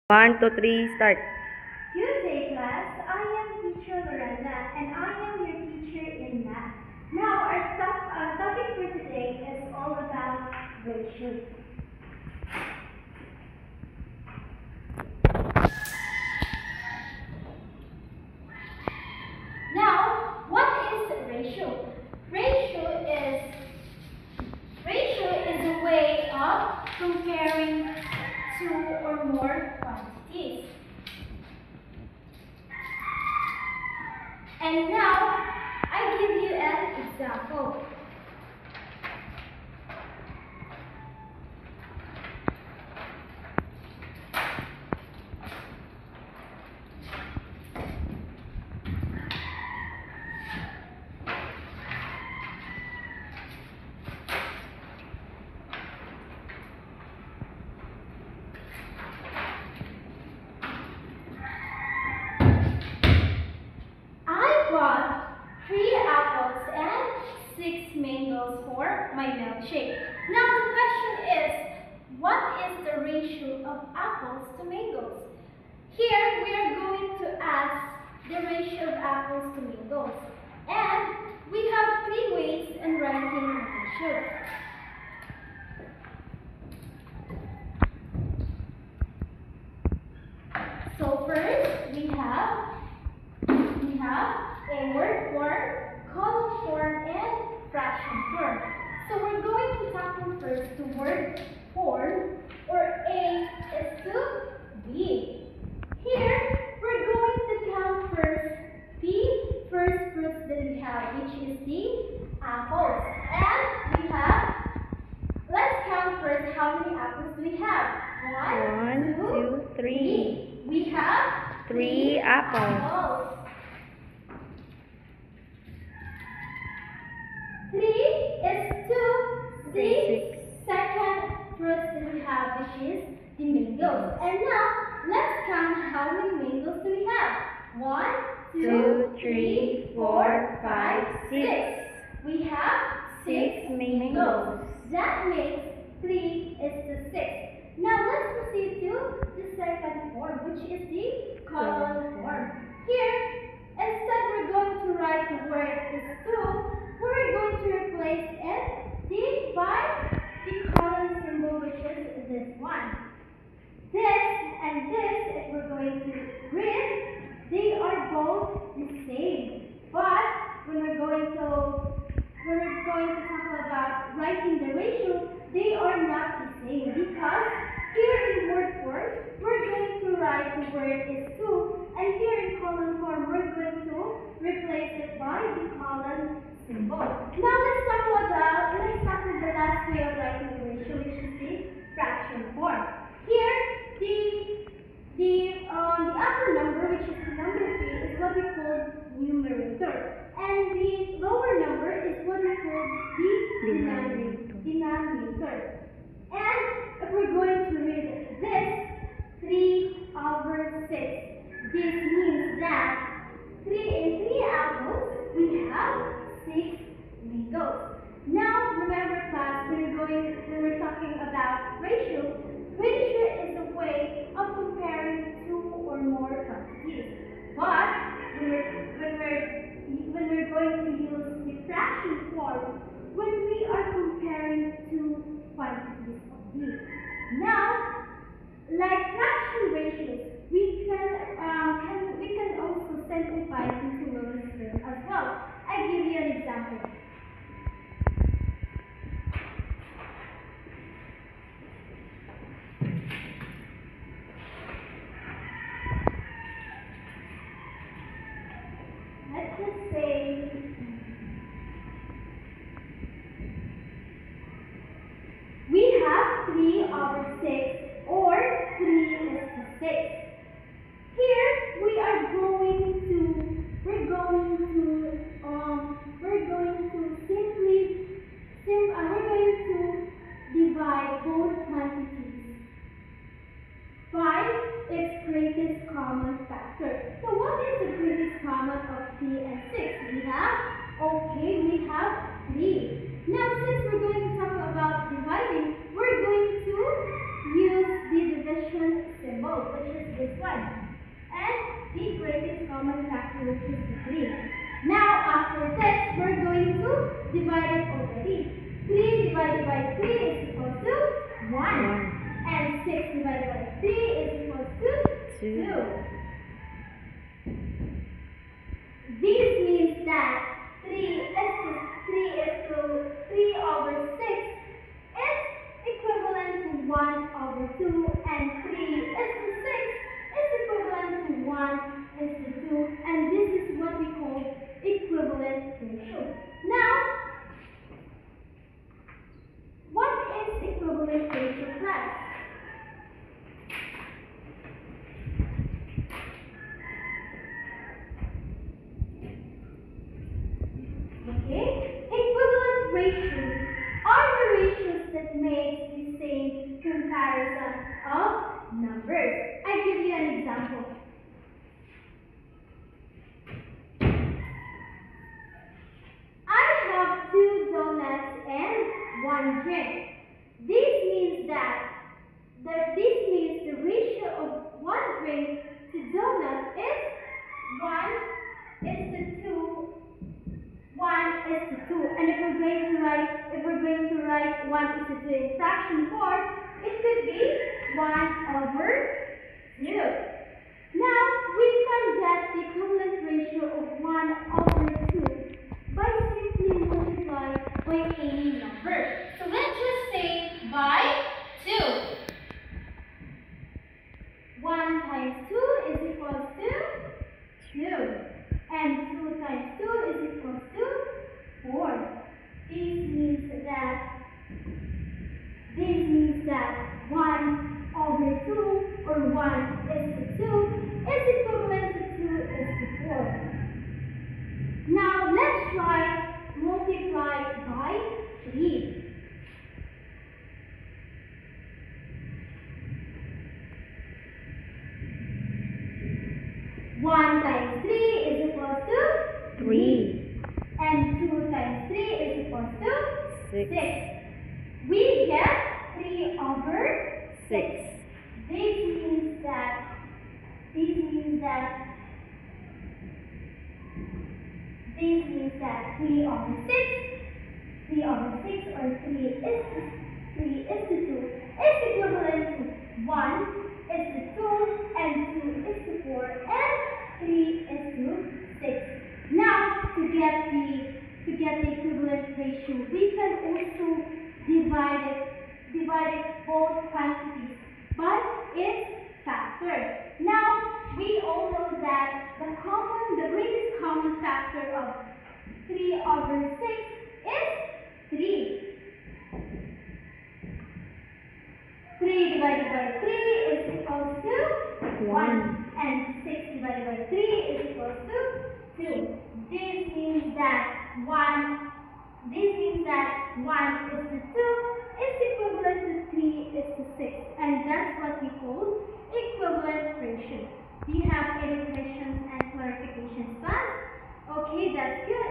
One, two, three, start. Good day, class. I am teacher Lorena, and I am your teacher in math. Now, our topic for today is all about ratio. Now, what is ratio? Ratio is a way of comparing two or more quantities. And now, I give you an example. I bought 3 apples and 6 mangoes for my milkshake. Now the question is, what is the ratio of apples to mangoes? Here we are going to ask the ratio of apples to mangoes. And we have 3 ways in writing the ratio. So first we have a word form, column form, and fraction form. So we're going to tackle first the word form, or A is to B. Here, we're going to count first the first fruits that we have, which is the apples. And we have, let's count first how many apples do we have. One, two, three. We have 3 apples. 3 is to the 6. second fruit that we have, which is the mangoes. And now, let's count how many mangoes do we have. 1, 2, 3, 4, 5, 6. We have 6 mangoes. That makes 3 is to 6. Now, let's proceed to the second form, which is the column form. Here, instead we're going to write the word is to, we're going to replace it by the column symbol, which is this one. This and this, if we're going to read, they are both the same. But when we're going to talk about writing the ratio, they are not the same, because here in word form, we're going to write the word is to, and here in column form, we're going to replace it by the column symbol. Now let's talk about the last way of writing the ratio, which is the fraction form. Here, the upper number, which is the number 3, is what we call numerator, and the lower number is what we call the denominator. And if we're going to read this, 3 over 6, this means that in 3 apples, we have 6 mangoes. Now, remember class, when we're talking about ratio is a way of comparing 2 or more quantities. But when we're going to use the fraction form, when we are comparing 2 quantities of these. Now, like fraction ratios, we can also simplify into lower terms as well. I give you an example. Let's just say we have 3 over 6, or 3 is to 6. Here we are going to divide both quantities by its greatest common factor. So what is the greatest common of 3 and 6? We have 3. Now since we're going to talk about dividing, we're going to use the division symbol, which is this one. And the greatest common factor, which is 3. Now, after this, we're going to divide it already. 3 divided by 3 is equal to 1. And 6 divided by 3 is equal to 2. This means that 3 over 6 is equivalent to 1 over 2, and 3 is equivalent to 1:2, and this is what we call equivalent ratio. Now, what is equivalent ratio class? Okay, equivalent ratios are the ratios that make the same comparison of numbers. I give you an example. I have 2 donuts and 1 drink. This means the ratio of 1 drink to donut is 1:2. 1:2, and if we're going to write 1:2 in fraction form, it could be 1/2. Now we can get the equivalent ratio of 1/2 by simply multiplying by any number. So let's just say by 2. 1 times 2 is equal to 2. And 2 times 2 is equal to 4. This means that 1/2 or 1:2 is equivalent to 2:4. Now let's try multiply by 3. 1 times 3 is equal to 3. And 2 times 3 is equal to 6. 6. We get 3/6. This means that 3/6 or 3:2 is equivalent to 1:2 and 2:4 and 3:6. Now, to get the equivalent ratio, we can also divide both quantities by its factor. Now, we all know that the greatest common factor of 3/6 is 3. 3 divided by 3 is equal to 1. And 6 divided by 3 is equal to 2. This means that 1:2 is equivalent to 3:6. And that's what we call equivalent ratio. Do you have any questions and clarifications, class? Okay, that's good.